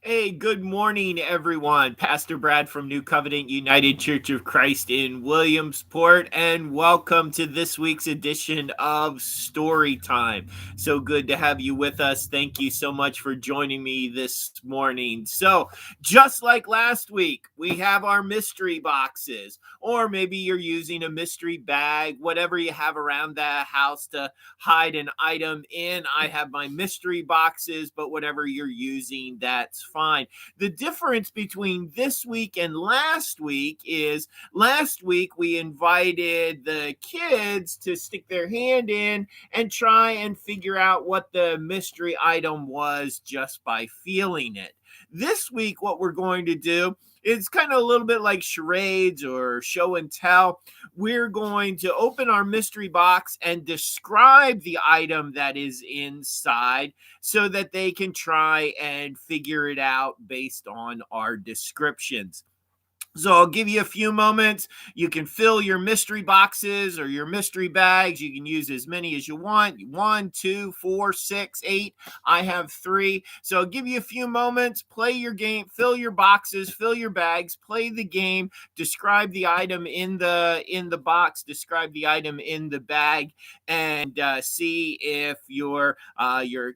Hey, good morning, everyone. Pastor Brad from New Covenant United Church of Christ in Williamsport, and welcome to this week's edition of Story Time. So good to have you with us. Thank you so much for joining me this morning. So, just like last week, we have our mystery boxes, or maybe you're using a mystery bag, whatever you have around the house to hide an item in. I have my mystery boxes, but whatever you're using, that's fine. The difference between this week and last week is last week we invited the kids to stick their hand in and try and figure out what the mystery item was just by feeling it. This week, what we're going to do is kind of a little bit like charades or show and tell. We're going to open our mystery box and describe the item that is inside so that they can try and figure it out based on our descriptions. So I'll give you a few moments. You can fill your mystery boxes or your mystery bags. You can use as many as you want. 1, 2, 4, 6, 8. I have 3. So I'll give you a few moments. Play your game. Fill your boxes. Fill your bags. Play the game. Describe the item in the box. Describe the item in the bag, and see if your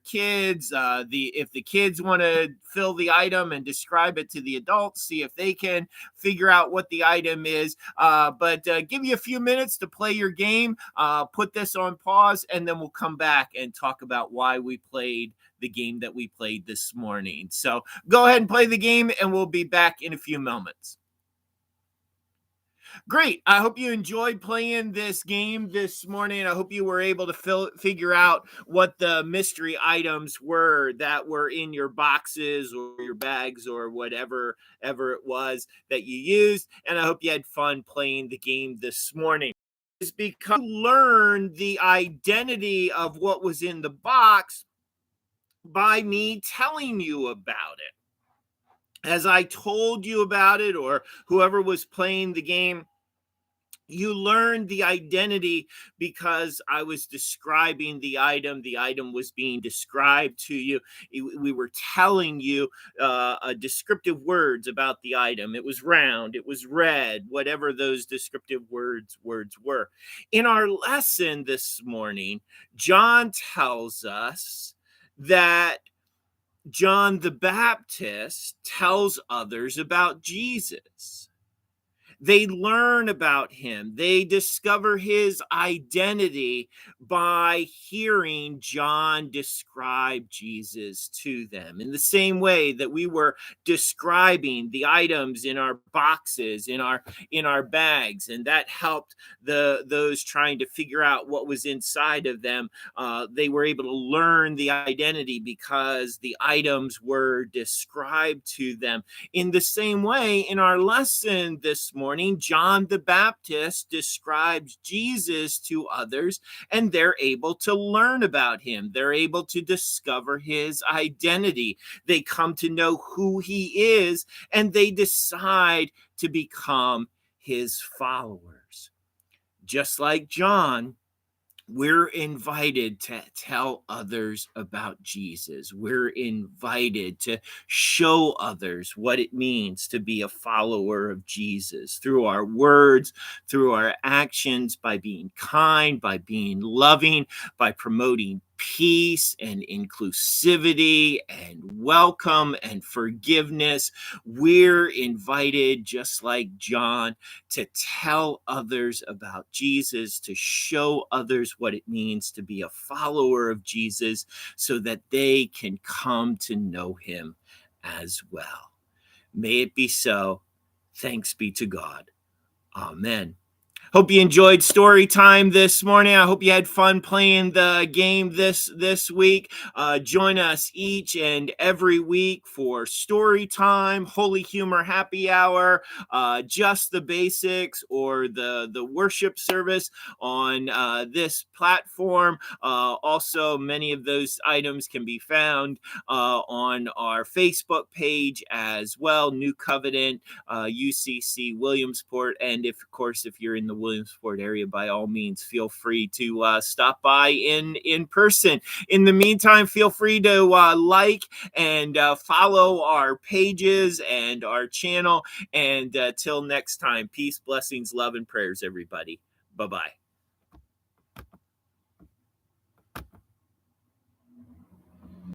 kids if the kids want to fill the item and describe it to the adults. See if they can figure out what the item is. But give you a few minutes to play your game. Put this on pause, and then we'll come back and talk about why we played the game that we played this morning. So go ahead and play the game, and we'll be back in a few moments. Great. I hope you enjoyed playing this game this morning. I hope you were able to figure out what the mystery items were that were in your boxes or your bags or whatever ever it was that you used. And I hope you had fun playing the game this morning. Is because you learned the identity of what was in the box by me telling you about it. As I told you about it, or whoever was playing the game, you learned the identity because I was describing the item. The item was being described to you. We were telling you descriptive words about the item. It was round, it was red, whatever those descriptive words were. In our lesson this morning, John tells us that John the Baptist tells others about Jesus. They learn about him. They discover his identity by hearing John describe Jesus to them. In the same way that we were describing the items in our boxes, in our bags, and that helped those trying to figure out what was inside of them. They were able to learn the identity because the items were described to them. In the same way, in our lesson this morning, John the Baptist describes Jesus to others, and they're able to learn about him. They're able to discover his identity. They come to know who he is, and they decide to become his followers. Just like John, we're invited to tell others about Jesus. We're invited to show others what it means to be a follower of Jesus through our words, through our actions, by being kind, by being loving, by promoting peace and inclusivity and welcome and forgiveness. We're invited, just like John, to tell others about Jesus, to show others what it means to be a follower of Jesus so that they can come to know him as well. May it be so. Thanks be to God. Amen. Hope you enjoyed story time this morning. I hope you had fun playing the game this week. Join us each and every week for story time, Holy Humor Happy Hour, Just the Basics, or the worship service on this platform. Also, many of those items can be found on our Facebook page as well, New Covenant UCC Williamsport, and of course, if you're in the Williamsport area, by all means, feel free to stop by in person. In the meantime, feel free to like and follow our pages and our channel. And till next time, peace, blessings, love, and prayers, everybody. Bye-bye.